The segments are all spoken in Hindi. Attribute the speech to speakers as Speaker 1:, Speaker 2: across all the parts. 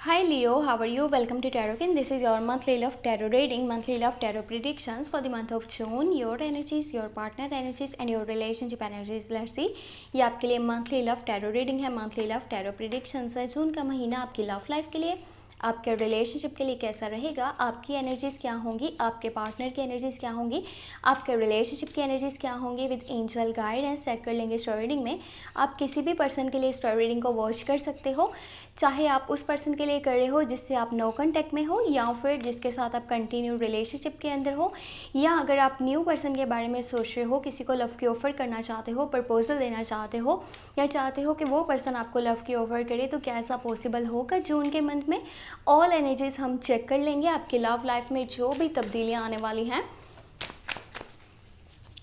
Speaker 1: Hi Leo, how are you? Welcome to Tarotkin. This is your monthly love tarot reading, monthly love tarot predictions for the month of June. Your energies, your partner energies and your relationship energies. Let's see. ये आपके लिए monthly love tarot reading है, monthly love tarot predictions है. जून का महीना आपकी love life के लिए, आपके रिलेशनशिप के लिए कैसा रहेगा, आपकी एनर्जीज़ क्या होंगी, आपके पार्टनर की एनर्जीज़ क्या होंगी, आपके रिलेशनशिप की एनर्जीज़ क्या होंगी विद एंजल गाइडेंस चेक कर लेंगे स्टार रीडिंग में. आप किसी भी पर्सन के लिए स्टार रीडिंग को वॉच कर सकते हो, चाहे आप उस पर्सन के लिए कर रहे हो जिससे आप नो कॉन्टैक्ट में हो या फिर जिसके साथ आप कंटिन्यू रिलेशनशिप के अंदर हो, या अगर आप न्यू पर्सन के बारे में सोच रहे हो, किसी को लव की ऑफ़र करना चाहते हो, प्रपोजल देना चाहते हो या चाहते हो कि वो पर्सन आपको लव की ऑफ़र करे, तो क्या ऐसा पॉसिबल होगा जून के मंथ में. ऑल एनर्जीज हम चेक कर लेंगे, आपकी लव लाइफ में जो भी तब्दीलियां आने वाली हैं.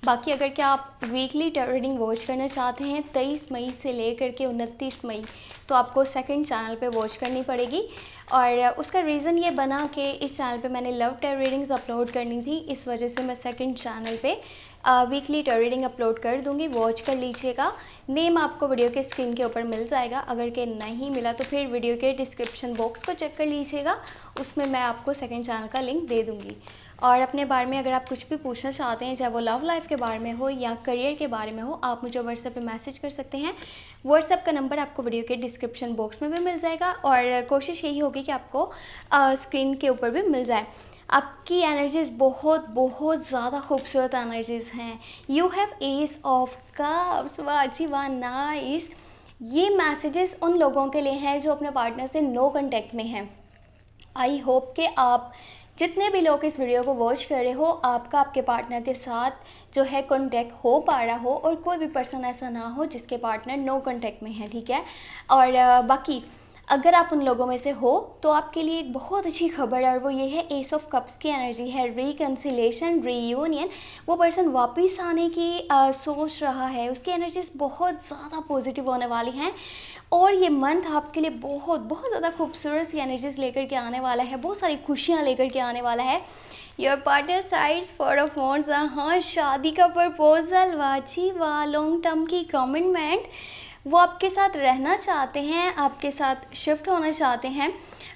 Speaker 1: बाकी अगर क्या आप वीकली टैरो रीडिंग वॉच करना चाहते हैं 23 मई से लेकर के 29 मई, तो आपको सेकंड चैनल पे वॉच करनी पड़ेगी. और उसका रीज़न ये बना कि इस चैनल पे मैंने लव टैरो रीडिंग्स अपलोड करनी थी, इस वजह से मैं सेकंड चैनल पे वीकली टैरो रीडिंग अपलोड कर दूंगी. वॉच कर लीजिएगा. नेम आपको वीडियो के स्क्रीन के ऊपर मिल जाएगा. अगर के नहीं मिला तो फिर वीडियो के डिस्क्रिप्शन बॉक्स को चेक कर लीजिएगा, उसमें मैं आपको सेकंड चैनल का लिंक दे दूँगी. और अपने बारे में अगर आप कुछ भी पूछना चाहते हैं, चाहे वो लव लाइफ के बारे में हो या करियर के बारे में हो, आप मुझे व्हाट्सएप पे मैसेज कर सकते हैं. व्हाट्सएप का नंबर आपको वीडियो के डिस्क्रिप्शन बॉक्स में भी मिल जाएगा और कोशिश यही होगी कि आपको स्क्रीन के ऊपर भी मिल जाए. आपकी एनर्जीज़ बहुत बहुत ज़्यादा खूबसूरत एनर्जीज़ हैं. You have S of cups. वाह जी वाह, नाइस. ये मैसेजेस उन लोगों के लिए हैं जो अपने पार्टनर से नो कॉन्टैक्ट में हैं. आई होप कि आप जितने भी लोग इस वीडियो को वॉच कर रहे हो, आपका आपके पार्टनर के साथ जो है कॉन्टैक्ट हो पा रहा हो और कोई भी पर्सन ऐसा ना हो जिसके पार्टनर नो कॉन्टैक्ट में है, ठीक है. और बाकी अगर आप उन लोगों में से हो तो आपके लिए एक बहुत अच्छी खबर है और वो ये है एस ऑफ कप्स की एनर्जी है. Reconciliation, reunion. वो पर्सन वापस आने की सोच रहा है, उसकी एनर्जीज बहुत ज़्यादा पॉजिटिव होने वाली हैं और ये मंथ आपके लिए बहुत बहुत ज़्यादा खूबसूरत सी एनर्जीज लेकर के आने वाला है, बहुत सारी खुशियाँ लेकर के आने वाला है. Your partner sides 4 of wands. हाँ, शादी का प्रपोजल. वाची वाह, लॉन्ग टर्म की कमिटमेंट. वो आपके साथ रहना चाहते हैं, आपके साथ शिफ्ट होना चाहते हैं.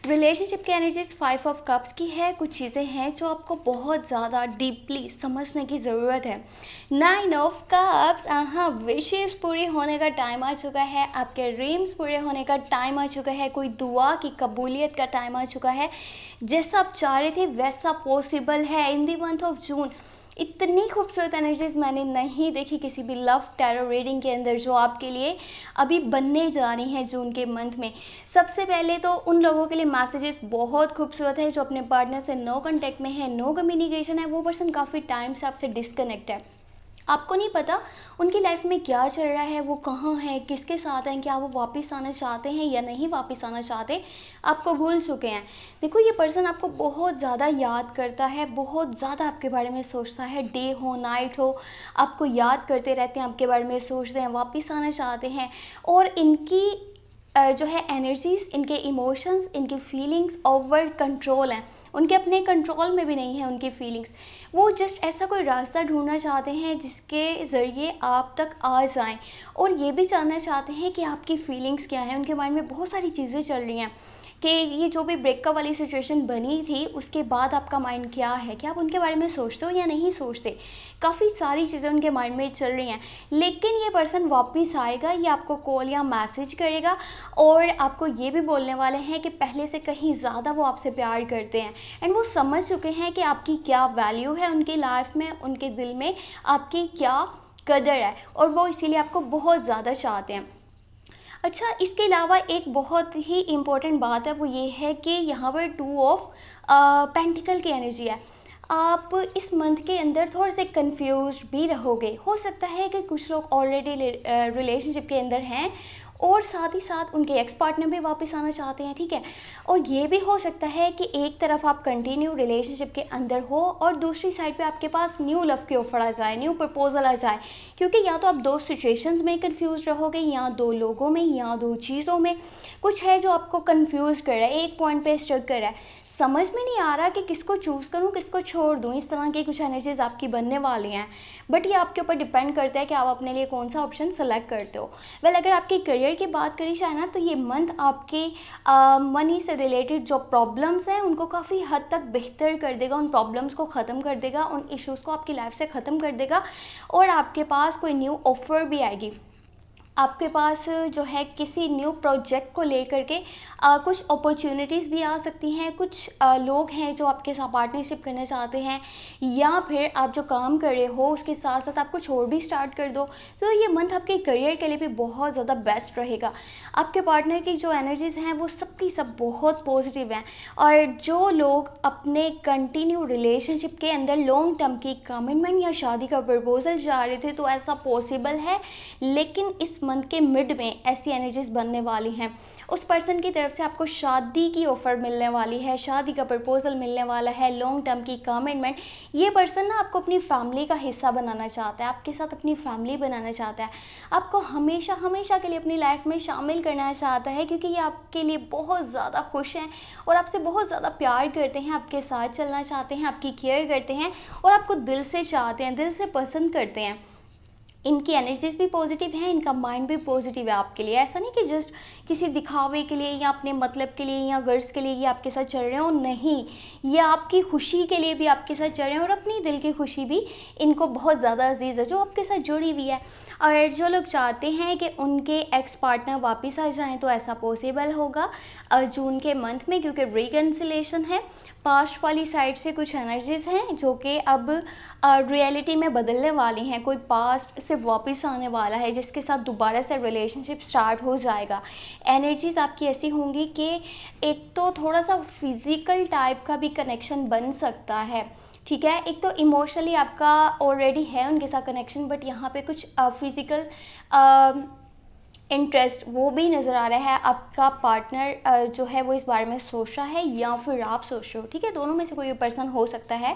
Speaker 1: रिलेशनशिप की एनर्जीज 5 ऑफ कप्स की है. कुछ चीज़ें हैं जो आपको बहुत ज़्यादा डीपली समझने की ज़रूरत है. 9 ऑफ कप्स. हाँ, विशेज़ पूरी होने का टाइम आ चुका है, आपके ड्रीम्स पूरे होने का टाइम आ चुका है, कोई दुआ की कबूलियत का टाइम आ चुका है. जैसा आप चाह रहे थे वैसा पॉसिबल है in the month of June. इतनी खूबसूरत एनर्जीज मैंने नहीं देखी किसी भी लव टैरो रीडिंग के अंदर जो आपके लिए अभी बनने जा रही हैं जून के मंथ में. सबसे पहले तो उन लोगों के लिए मैसेजेस बहुत खूबसूरत है जो अपने पार्टनर से नो कॉन्टैक्ट में है, नो कम्युनिकेशन है. वो पर्सन काफ़ी टाइम से आपसे डिस्कनेक्ट है. आपको नहीं पता उनकी लाइफ में क्या चल रहा है, वो कहाँ हैं, किसके साथ हैं, क्या वो वापस आना चाहते हैं या नहीं वापस आना चाहते, आपको भूल चुके हैं. देखो, ये पर्सन आपको बहुत ज़्यादा याद करता है, बहुत ज़्यादा आपके बारे में सोचता है. डे हो नाइट हो आपको याद करते रहते हैं, आपके बारे में सोचते हैं, वापस आना चाहते हैं. और इनकी जो है एनर्जीज, इनके इमोशंस, इनकी फीलिंग्स ओवर कंट्रोल हैं. उनके अपने कंट्रोल में भी नहीं है उनकी फीलिंग्स. वो जस्ट ऐसा कोई रास्ता ढूंढना चाहते हैं जिसके ज़रिए आप तक आ जाएं और ये भी जानना चाहते हैं कि आपकी फीलिंग्स क्या हैं. उनके माइंड में बहुत सारी चीज़ें चल रही हैं कि ये जो भी ब्रेकअप वाली सिचुएशन बनी थी उसके बाद आपका माइंड क्या है, क्या आप उनके बारे में सोचते हो या नहीं सोचते. काफ़ी सारी चीज़ें उनके माइंड में चल रही हैं. लेकिन ये पर्सन वापस आएगा, ये आपको कॉल या मैसेज करेगा और आपको ये भी बोलने वाले हैं कि पहले से कहीं ज़्यादा वो आपसे प्यार करते हैं एंड वो समझ चुके हैं कि आपकी क्या वैल्यू है उनकी लाइफ में, उनके दिल में आपकी क्या कदर है और वो इसीलिए आपको बहुत ज़्यादा चाहते हैं. अच्छा, इसके अलावा एक बहुत ही इम्पोर्टेंट बात है, वो ये है कि यहाँ पर 2 ऑफ पेंटिकल की एनर्जी है. आप इस मंथ के अंदर थोड़े से कंफ्यूज भी रहोगे. हो सकता है कि कुछ लोग ऑलरेडी रिलेशनशिप के अंदर हैं और साथ ही साथ उनके एक्स पार्टनर भी वापस आना चाहते हैं, ठीक है. और ये भी हो सकता है कि एक तरफ आप कंटिन्यू रिलेशनशिप के अंदर हो और दूसरी साइड पे आपके पास न्यू लव की ऑफर आ जाए, न्यू प्रपोजल आ जाए. क्योंकि या तो आप 2 सिचुएशंस में कंफ्यूज रहोगे, या 2 लोगों में, या 2 चीज़ों में. कुछ है जो आपको कंफ्यूज कर रहा है, एक पॉइंट पे स्टक कर रहा है. समझ में नहीं आ रहा कि किसको चूज़ करूँ, किसको छोड़ दूँ। इस तरह की कुछ एनर्जीज़ आपकी बनने वाली हैं, बट ये आपके ऊपर डिपेंड करता है कि आप अपने लिए कौन सा ऑप्शन सेलेक्ट करते हो। वेल, अगर आपके करियर की बात करी जाए ना, तो ये मंथ आपके मनी से रिलेटेड जो प्रॉब्लम्स हैं उनको काफ़ी हद तक बेहतर कर देगा, उन प्रॉब्लम्स को ख़त्म कर देगा, उन इश्यूज़ को आपकी लाइफ से ख़त्म कर देगा, और आपके पास कोई न्यू ऑफ़र भी आएगी। आपके पास जो है किसी न्यू प्रोजेक्ट को लेकर के कुछ अपॉर्चुनिटीज़ भी आ सकती हैं। कुछ लोग हैं जो आपके साथ पार्टनरशिप करना चाहते हैं, या फिर आप जो काम कर रहे हो उसके साथ साथ आप कुछ और भी स्टार्ट कर दो। तो ये मंथ आपके करियर के लिए भी बहुत ज़्यादा बेस्ट रहेगा। आपके पार्टनर की जो एनर्जीज़ हैं वो सब की सब बहुत पॉजिटिव हैं, और जो लोग अपने कंटिन्यू रिलेशनशिप के अंदर लॉन्ग टर्म की कमिटमेंट या शादी का प्रपोजल चाह रहे थे, तो ऐसा पॉसिबल है। लेकिन इस मंथ के मिड में ऐसी एनर्जीज बनने वाली हैं, उस पर्सन की तरफ से आपको शादी की ऑफ़र मिलने वाली है, शादी का प्रपोजल मिलने वाला है, लॉन्ग टर्म की कमिटमेंट। ये पर्सन ना आपको अपनी फैमिली का हिस्सा बनाना चाहता है, आपके साथ अपनी फैमिली बनाना चाहता है, आपको हमेशा हमेशा के लिए अपनी लाइफ में शामिल करना चाहता है, क्योंकि ये आपके लिए बहुत ज़्यादा खुश हैं और आपसे बहुत ज़्यादा प्यार करते हैं, आपके साथ चलना चाहते हैं, आपकी केयर करते हैं, और आपको दिल से चाहते हैं, दिल से पसंद करते हैं। इनकी एनर्जीज भी पॉजिटिव है, इनका माइंड भी पॉजिटिव है आपके लिए। ऐसा नहीं कि जस्ट किसी दिखावे के लिए या अपने मतलब के लिए या गर्ज के लिए ये आपके साथ चल रहे हो, नहीं, ये आपकी खुशी के लिए भी आपके साथ चल रहे हैं, और अपनी दिल की खुशी भी इनको बहुत ज़्यादा अजीज़ है जो आपके साथ जुड़ी हुई है। और जो लोग चाहते हैं कि उनके एक्स पार्टनर वापस आ जाएं, तो ऐसा पॉसिबल होगा जून के मंथ में, क्योंकि रिकन्सिलेशन है। पास्ट वाली साइड से कुछ एनर्जीज़ हैं जो कि अब रियलिटी में बदलने वाली हैं। कोई पास्ट से वापस आने वाला है जिसके साथ दोबारा से रिलेशनशिप स्टार्ट हो जाएगा। एनर्जीज़ आपकी ऐसी होंगी कि एक तो थोड़ा सा फिज़िकल टाइप का भी कनेक्शन बन सकता है, ठीक है। एक तो इमोशनली आपका ऑलरेडी है उनके साथ कनेक्शन, बट यहाँ पे कुछ फिज़िकल इंटरेस्ट वो भी नज़र आ रहा है। आपका पार्टनर जो है वो इस बारे में सोच रहा है, या फिर आप सोच रहे हो, ठीक है। दोनों में से कोई पर्सन हो सकता है।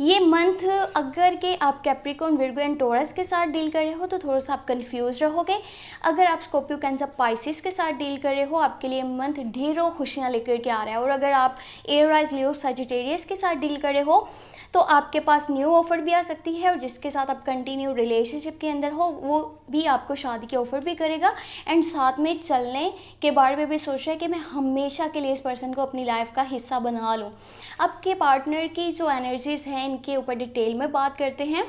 Speaker 1: ये मंथ अगर के आप कैप्रिकॉर्न, विर्गो एंड टॉरस के साथ डील कर रहे हो तो थोड़ा सा आप कंफ्यूज रहोगे। अगर आप स्कॉर्पियो, कैंसर, पाइसिस के साथ डील कर रहे हो, आपके लिए मंथ ढेरों खुशियाँ लेकर के आ रहा है। और अगर आप एयरराइज, लियो, सजिटेरियस के साथ डील कर रहे हो तो आपके पास न्यू ऑफ़र भी आ सकती है, और जिसके साथ आप कंटिन्यू रिलेशनशिप के अंदर हो वो भी आपको शादी की ऑफ़र भी करेगा, एंड साथ में चलने के बारे में भी सोच रहा है कि मैं हमेशा के लिए इस पर्सन को अपनी लाइफ का हिस्सा बना लूँ। आपके पार्टनर की जो एनर्जीज़ हैं इनके ऊपर डिटेल में बात करते हैं।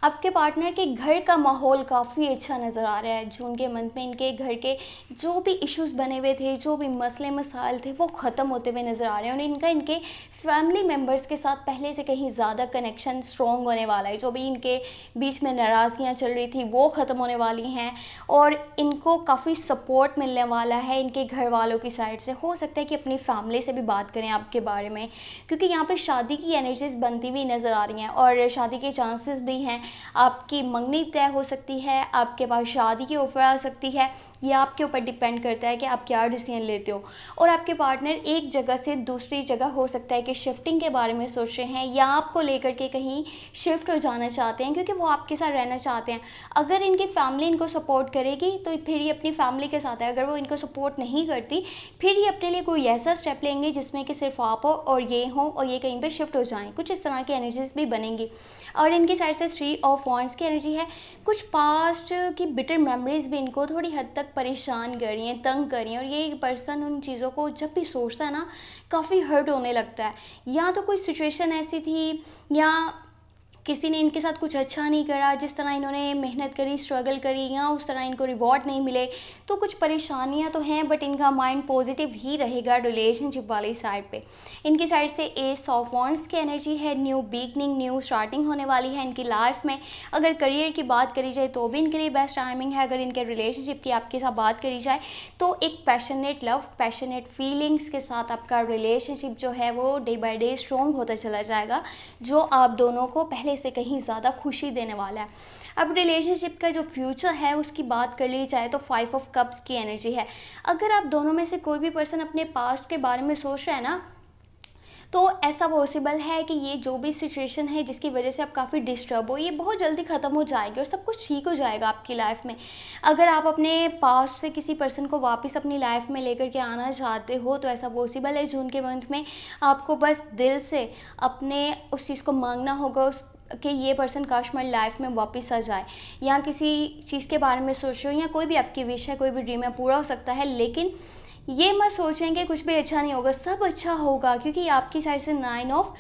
Speaker 1: आपके पार्टनर के घर का माहौल काफ़ी अच्छा नज़र आ रहा है। जून के मंथ में इनके घर के जो भी इश्यूज़ बने हुए थे, जो भी मसले मसाइल थे, वो ख़त्म होते हुए नज़र आ रहे हैं, और इनका इनके फैमिली मेम्बर्स के साथ पहले से कहीं ज़्यादा कनेक्शन स्ट्रॉन्ग होने वाला है। जो भी इनके बीच में नाराज़गियाँ चल रही थी वो ख़त्म होने वाली हैं, और इनको काफ़ी सपोर्ट मिलने वाला है इनके घर वालों की साइड से। हो सकता है कि अपनी फैमिली से भी बात करें आपके बारे में, क्योंकि यहाँ पर शादी की एनर्जीज बनती हुई नज़र आ रही हैं, और शादी के चांसेस भी हैं। आपकी मंगनी तय हो सकती है, आपके पास शादी की ऑफ़र आ सकती है। ये आपके ऊपर डिपेंड करता है कि आप क्या डिसीजन लेते हो। और आपके पार्टनर एक जगह से दूसरी जगह हो सकता है कि शिफ्टिंग के बारे में सोच रहे हैं, या आपको लेकर के कहीं शिफ्ट हो जाना चाहते हैं, क्योंकि वो आपके साथ रहना चाहते हैं। अगर इनकी फैमिली इनको सपोर्ट करेगी तो फिर ये अपनी फैमिली के साथ है। अगर वो इनको सपोर्ट नहीं करती, फिर ये अपने लिए कोई ऐसा स्टेप लेंगे जिसमें कि सिर्फ आप हो और ये कहीं पर शिफ्ट हो जाएँ। कुछ इस तरह की एनर्जीज भी बनेंगी। और इनकी साइड से 3 ऑफ वॉन्ड्स की एनर्जी है। कुछ पास्ट की बिटर मेमोरीज भी इनको थोड़ी हद तक परेशान कर रही हैं, तंग कर रही हैं, और ये पर्सन उन चीज़ों को जब भी सोचता है ना, काफ़ी हर्ट होने लगता है। या तो कोई सिचुएशन ऐसी थी, या किसी ने इनके साथ कुछ अच्छा नहीं करा, जिस तरह इन्होंने मेहनत करी, स्ट्रगल करी, या उस तरह इनको रिवॉर्ड नहीं मिले। तो कुछ परेशानियां तो हैं, बट इनका माइंड पॉजिटिव ही रहेगा रिलेशनशिप वाली साइड पे। इनकी साइड से एस ऑफ वॉन्ड्स की एनर्जी है। न्यू बिगनिंग, न्यू स्टार्टिंग होने वाली है इनकी लाइफ में। अगर करियर की बात करी जाए तो भी इनके लिए बेस्ट टाइमिंग है। अगर इनके रिलेशनशिप की आपके साथ बात करी जाए तो एक पैशनेट लव, पैशनेट फीलिंग्स के साथ आपका रिलेशनशिप जो है वो डे बाय डे स्ट्रॉन्ग होता चला जाएगा, जो आप दोनों को पहले से कहीं ज़्यादा खुशी देने वाला है। अब रिलेशनशिप का जो फ्यूचर है उसकी बात कर ली जाए तो 5 ऑफ कप्स की एनर्जी है। अगर आप दोनों में से कोई भी पर्सन अपने पास्ट के बारे में सोच रहा है ना, तो ऐसा पॉसिबल है कि ये जो भी सिचुएशन है जिसकी वजह से आप काफ़ी डिस्टर्ब हो, ये बहुत जल्दी ख़त्म हो जाएगी और सब कुछ ठीक हो जाएगा आपकी लाइफ में। अगर आप अपने पास्ट से किसी पर्सन को वापस अपनी लाइफ में लेकर के आना चाहते हो तो ऐसा पॉसिबल है जून के मंथ में। आपको बस दिल से अपने उस चीज़ को मांगना होगा, उस कि ये पर्सन काश मेरी लाइफ में वापस आ जाए, या किसी चीज़ के बारे में सोच रहे हो, या कोई भी आपकी विश है, कोई भी ड्रीम है, पूरा हो सकता है। लेकिन ये मत सोचें कि कुछ भी अच्छा नहीं होगा, सब अच्छा होगा, क्योंकि आपकी साइड से 9 ऑफ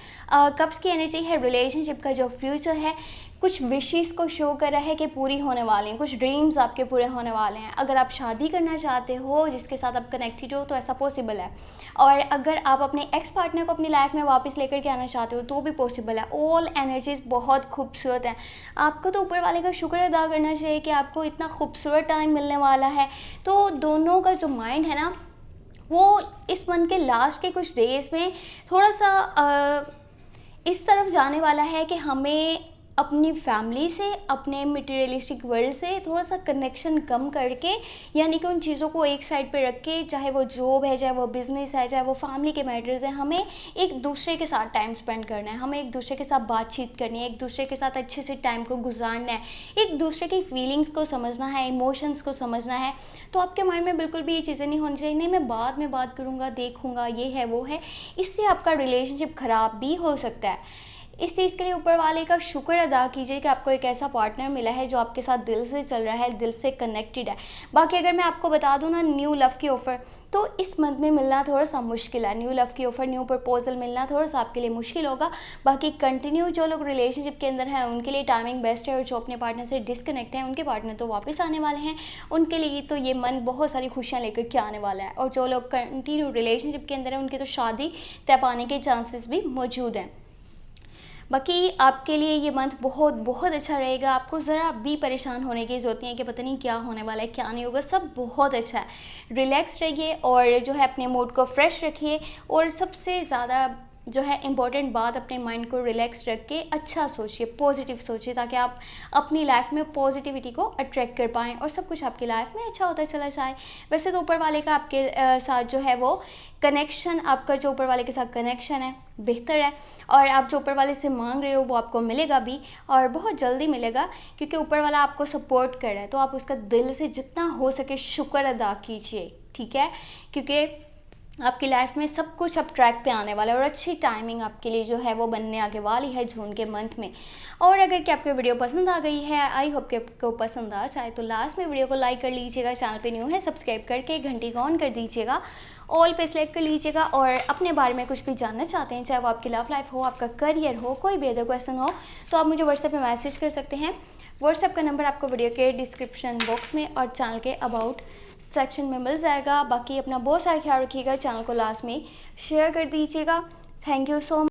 Speaker 1: कप्स की एनर्जी है। रिलेशनशिप का जो फ्यूचर है कुछ विशेस को शो कर रहा है कि पूरी होने वाली हैं, कुछ ड्रीम्स आपके पूरे होने वाले हैं। अगर आप शादी करना चाहते हो, जिसके साथ आप कनेक्टेड हो, तो ऐसा पॉसिबल है। और अगर आप अपने एक्स पार्टनर को अपनी लाइफ में वापस लेकर के आना चाहते हो तो भी पॉसिबल है। ऑल एनर्जीज बहुत खूबसूरत हैं। आपको तो ऊपर वाले का शुक्र अदा करना चाहिए कि आपको इतना खूबसूरत टाइम मिलने वाला है। तो दोनों का जो माइंड है ना, वो इस मंथ के लास्ट के कुछ डेज में थोड़ा सा इस तरफ जाने वाला है कि हमें अपनी फैमिली से, अपने मटेरियलिस्टिक वर्ल्ड से थोड़ा सा कनेक्शन कम करके, यानी कि उन चीज़ों को एक साइड पे रख के, चाहे वो जॉब है, चाहे वो बिज़नेस है, चाहे वो फैमिली के मैटर्स हैं, हमें एक दूसरे के साथ टाइम स्पेंड करना है, हमें एक दूसरे के साथ बातचीत करनी है, एक दूसरे के साथ अच्छे से टाइम को गुजारना है, एक दूसरे की फीलिंग्स को समझना है, इमोशंस को समझना है। तो आपके माइंड में बिल्कुल भी ये चीज़ें नहीं होनी चाहिए, नहीं मैं बाद में बात करूँगा, देखूँगा, ये है वो है। इससे आपका रिलेशनशिप ख़राब भी हो सकता है। इस चीज़ के लिए ऊपर वाले का शुक्र अदा कीजिए कि आपको एक ऐसा पार्टनर मिला है जो आपके साथ दिल से चल रहा है, दिल से कनेक्टेड है। बाकी अगर मैं आपको बता दूं ना, न्यू लव की ऑफ़र तो इस मंथ में मिलना थोड़ा सा मुश्किल है। न्यू लव की ऑफ़र, न्यू प्रपोजल मिलना थोड़ा सा आपके लिए मुश्किल होगा। बाकी कंटिन्यू जो लोग रिलेशनशिप के अंदर हैं उनके लिए टाइमिंग बेस्ट है, और जो अपने पार्टनर से डिस्कनेक्ट हैं उनके पार्टनर तो वापस आने वाले हैं, उनके लिए तो ये मंथ बहुत सारी खुशियाँ लेकर के आने वाला है। और जो लोग कंटिन्यू रिलेशनशिप के अंदर हैं उनकी तो शादी तय पाने के चांसेस भी मौजूद हैं। बाकी आपके लिए ये मंथ बहुत बहुत अच्छा रहेगा। आपको ज़रा भी परेशान होने की ज़रूरत नहीं है कि पता नहीं क्या होने वाला है, क्या नहीं होगा, सब बहुत अच्छा है। रिलैक्स रहिए और जो है अपने मूड को फ्रेश रखिए, और सबसे ज़्यादा जो है इम्पॉर्टेंट बात, अपने माइंड को रिलैक्स रख के अच्छा सोचिए, पॉजिटिव सोचिए, ताकि आप अपनी लाइफ में पॉजिटिविटी को अट्रैक्ट कर पाएँ और सब कुछ आपकी लाइफ में अच्छा होता चला जाए। वैसे तो ऊपर वाले का आपके साथ जो है वो कनेक्शन, आपका जो ऊपर वाले के साथ कनेक्शन है बेहतर है, और आप जो ऊपर वाले से मांग रहे हो वो आपको मिलेगा भी, और बहुत जल्दी मिलेगा, क्योंकि ऊपर वाला आपको सपोर्ट कर रहा है। तो आप उसका दिल से जितना हो सके शुक्र अदा कीजिए, ठीक है, क्योंकि आपकी लाइफ में सब कुछ अब ट्रैक पे आने वाला है, और अच्छी टाइमिंग आपके लिए जो है वो बनने आगे वाली है जून के मंथ में। और अगर कि आपको वीडियो पसंद आ गई है, आई होप कि आपको पसंद आ जाए, तो लास्ट में वीडियो को लाइक कर लीजिएगा, चैनल पे न्यू है सब्सक्राइब करके घंटी को ऑन कर दीजिएगा, ऑल पे सेलेक्ट कर लीजिएगा। और अपने बारे में कुछ भी जानना चाहते हैं, चाहे वो आपकी लव लाइफ हो, आपका करियर हो, कोई भी अदर क्वेश्चन हो, तो आप मुझे व्हाट्सएप में मैसेज कर सकते हैं। व्हाट्सएप का नंबर आपको वीडियो के डिस्क्रिप्शन बॉक्स में और चैनल के अबाउट सेक्शन में मिल जाएगा। बाकी अपना बहुत सारा ख्याल रखिएगा, चैनल को लास्ट में शेयर कर दीजिएगा। Thank you so much.